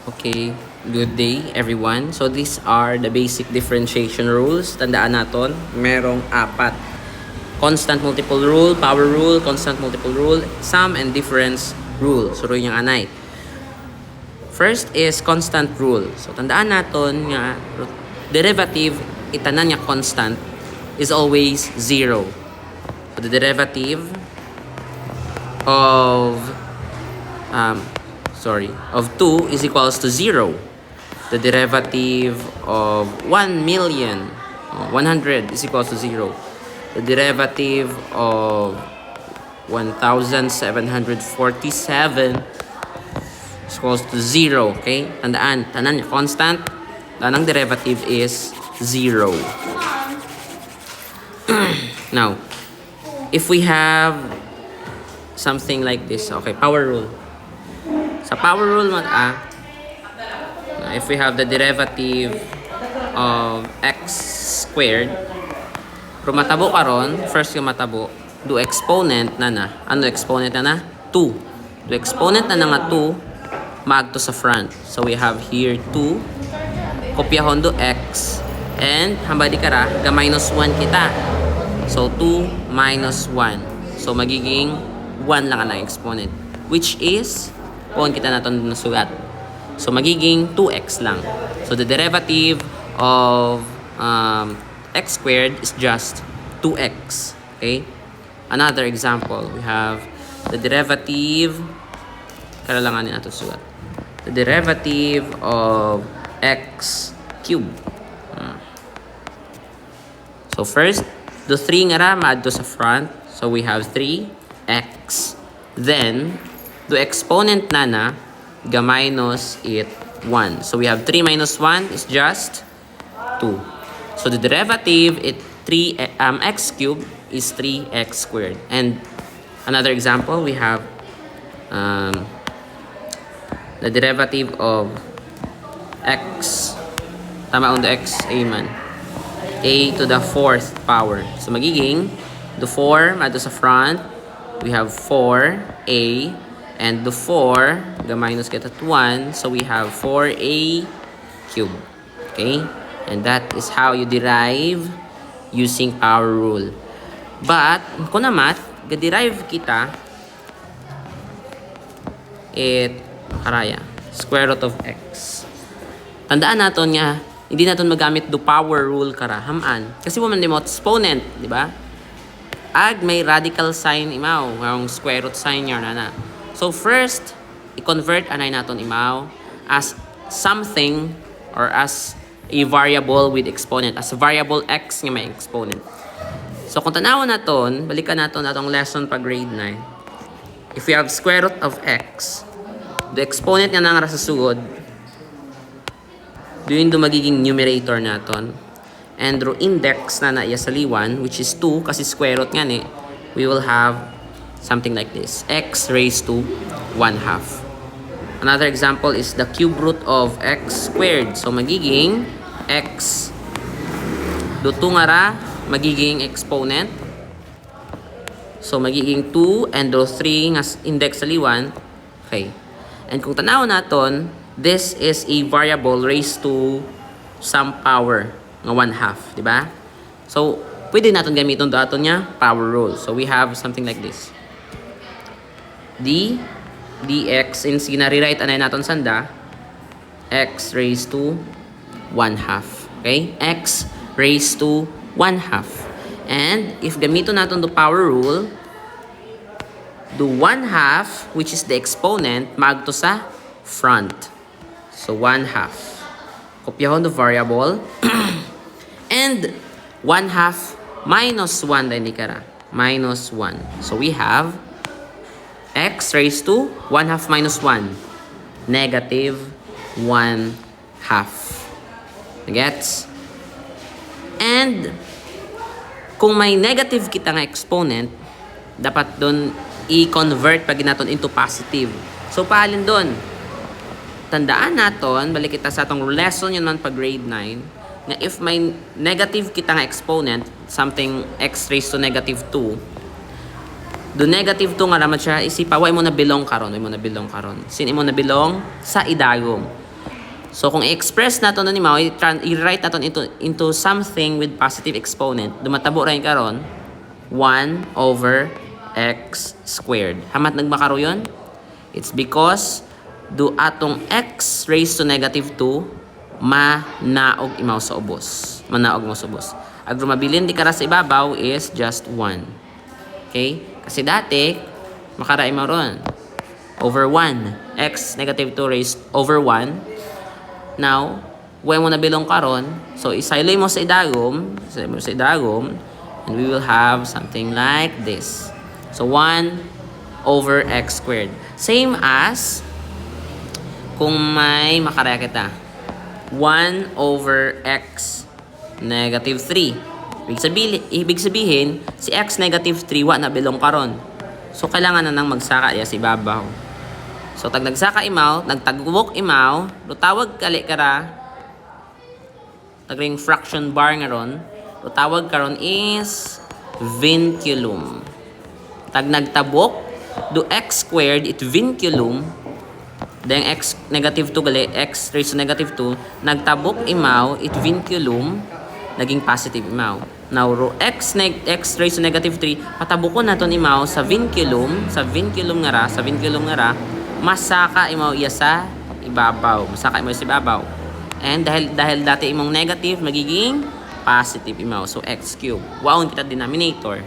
Okay, good day everyone. So these are the basic differentiation rules. Tandaan naton, merong apat. Constant multiple rule, power rule, constant multiple rule, sum and difference rule. Suro yung anay. First is constant rule. So tandaan naton nga derivative itanan nga constant is always 0. So the derivative of of 2 is equals to 0. The derivative of 1 million, 100 is equals to 0. The derivative of 1,747 is equals to 0. Okay? Tandaan niya, constant. Tanang derivative is 0. Now, if we have something like this, okay, power rule. Sa power rule if we have the derivative of x squared, pero matabo karon, first yung matabo, do exponent na. Ano exponent na? 2. Do exponent na nga 2, magto sa front. So we have here 2, kopyahon do x, and hambadi kara, ga minus 1 kita. So 2 minus 1. So magiging 1 lang ang exponent, which is kung kita natin nasulat. So magiging 2x lang. So the derivative of x squared is just 2x. Okay? Another example, we have the derivative, kailangan natin sulat. The derivative of x cubed. So first, the 3 nga ra maadto sa front. So we have 3x. Then the exponent na ga minus it 1. So we have 3 minus 1 is just 2. So the derivative it 3 x cubed is 3x squared. And another example, we have the derivative of x, tama on the x, a man, a to the 4th power. So magiging the 4 mato sa front, we have 4a, and the 4 ga minus get at 1, so we have 4a cubed. Okay, and that is how you derive using power rule. But kung namat ga derive kita karaya square root of x. Tandaan naton nga hindi naton magamit do power rule kara haman kasi waman mo exponent, di ba? Ag may radical sign imaw, yung square root sign niya na. So first, i-convert anay naton imaw as something or as a variable with exponent, as a variable x nga may exponent. So kung tanawon naton, balikan naton atong lesson pa grade 9. If we have square root of x, the exponent nga nang sa sugod, doon do magiging numerator naton. And through index na iya sa liwan, which is 2 kasi square root nga ni, we will have something like this, x raised to 1/2. Another example is the cube root of x squared. So magiging x duto nga ra magiging exponent. So magiging 2 and do 3 nga index sa liwan. Okay. And kung tanaw naton, this is a variable raised to some power nga 1/2, di ba? So pwede natin gamiton dato niya power rule. So we have something like this. dx in sinari-write anay naton sanda x raised to 1/2. Okay? X raised to 1/2. And if gamiton naton the power rule, do 1/2 which is the exponent magto sa front. So 1/2. Kopyahon the variable and 1/2 minus 1 din kara. Minus 1. So we have x raised to 1/2 minus 1. Negative 1/2. Gets? And kung may negative kita nga exponent, dapat doon i-convert pag naton into positive. So paalin doon. Tandaan naton, balik kita sa atong lesson yun man pag grade 9, nga if may negative kita nga exponent, something x raised to negative 2, do negative 2 nga naman siya, isipa, way mo na bilong karon, Sin mo na bilong sa idagom. So, kung i-express nato ni Mao, i-write nato into something with positive exponent, dumatabo rin karon 1 over x squared. Hamat nagmakaro yun? It's because do atong x raised to negative 2 manaog imaw sa ubos. Manaog mo sa ubos. Ang rumabilin di kara sa ibabaw is just 1. Okay? Kasi dati, makara imaw ron. Over 1. X negative 2 raised over 1. Now, when mo nabilong karon, so isayloy mo sa idagom, and we will have something like this. So 1 over x squared. Same as kung may makaraya kita. 1 over x negative 3. Ibig sabihin, si x negative 3 wa na bilong karon. So kailangan na nang magsaka ya si babaw. So, tag nagsaka imaw, nagtagubok imaw, lutawag kali kara, tagring fraction bar nga ron, lutawag karon is vinculum. Tag nagtabok, do x squared, it vinculum, then x negative 2 gali, x raised to negative 2, nagtabok imaw, it vinculum, naging positive imaw. Now, x raised to negative 3, patabukon naton imaw sa vinculum nga ra, masaka imaw iya sa ibabaw. And dahil dati imong negative, magiging positive imaw. So, x cube. Waon kita denominator.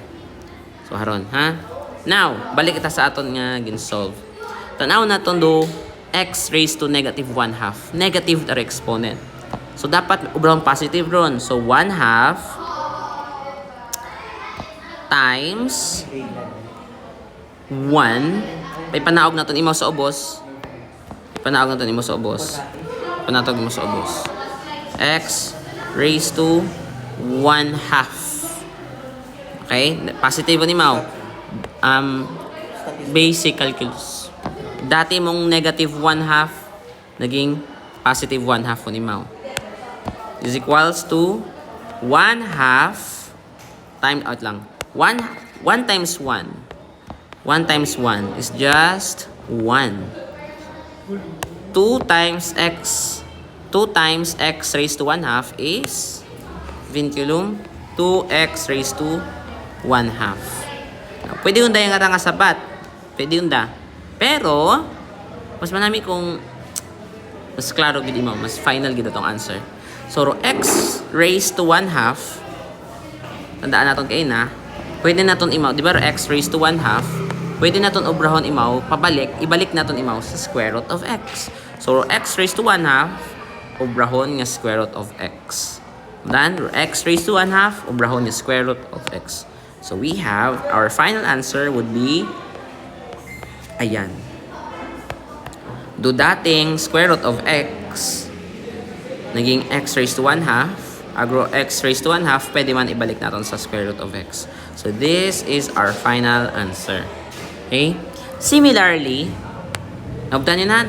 So, haron, ha? Now, balik kita sa aton nga gin-solve. Tanaw naton do x raised to negative 1/2. Negative are exponent. So, dapat ubrahon positive ron. So, 1/2 times 1. May panaog naton imaw sa ubos. X raised to 1/2. Okay? Positive ni Mao. Basic calculus. Dati mong negative 1/2, naging positive 1/2 ni Mao. Is equals to 1/2 time out lang. 1 times 1. 1 times 1 is just 1. 2 times x raised to 1/2 is vinculum 2x raised to 1/2. Now, pwede yung dahil nga sapat. Pwede yung da. Pero, mas manami kung mas klaro gid mo, mas final gid itong answer. So, x raised to 1/2, tandaan natin kayo na, pwede natin imaw, di ba x raised to 1/2, pwede natin obrahon imaw, ibalik natin imaw sa square root of x. So, x raised to 1/2, obrahon nga square root of x. Then, x raised to 1/2, obrahon nga square root of x. So, we have, our final answer would be, ayan. Do dating square root of x, naging x raised to 1/2, agro x raised to 1/2, pwede man ibalik natin sa square root of x. So, this is our final answer. Okay? Similarly, nabdan nyo na,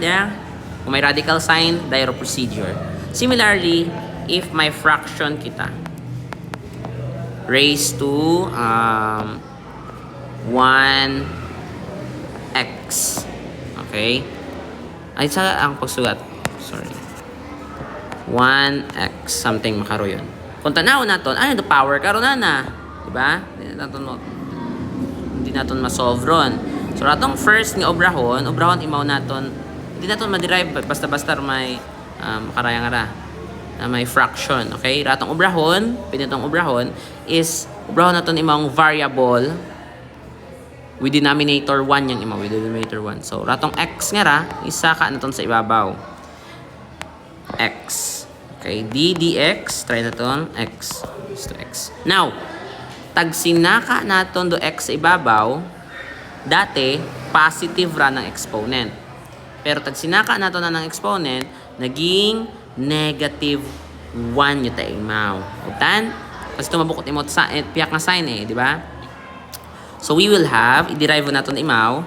kung may radical sign, Dyro procedure. Similarly, if may fraction kita, raised to 1x. Okay? Ay, sa ang pagsulat. Sorry. 1x. Something makaro yun. Kung tanaw natin, ano the power? Karoon na. Diba? Hindi natin ma-solve ron. So, ratong first nga obrahon imaw natin, hindi natin ma-derive basta-basta may makaraya nga ra na may fraction. Okay? Ratong obrahon, pinitong obrahon, is obrahon natin imang variable with denominator 1 yung imaw, with denominator 1. So, ratong x nga ra, isaka natin sa ibabaw. X. Okay? D dx, try natin, x. Is to x. Now, tag sinaka naton do x sa ibabaw, dati, positive ra ng exponent. Pero tag sinaka naton na ng exponent, naging negative 1 yung taimaw. Utan? Kasi tumabukot imot sa piyak na sign di ba? So, we will have, i-derive naton imaw,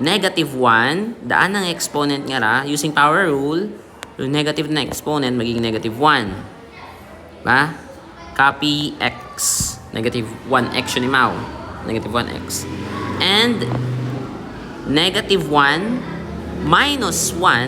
negative 1, daan ng exponent nga ra, using power rule, yung negative na exponent, magiging negative 1. Ba? Copy x. Negative 1x yun imaw. Negative 1x. And, negative 1 minus 1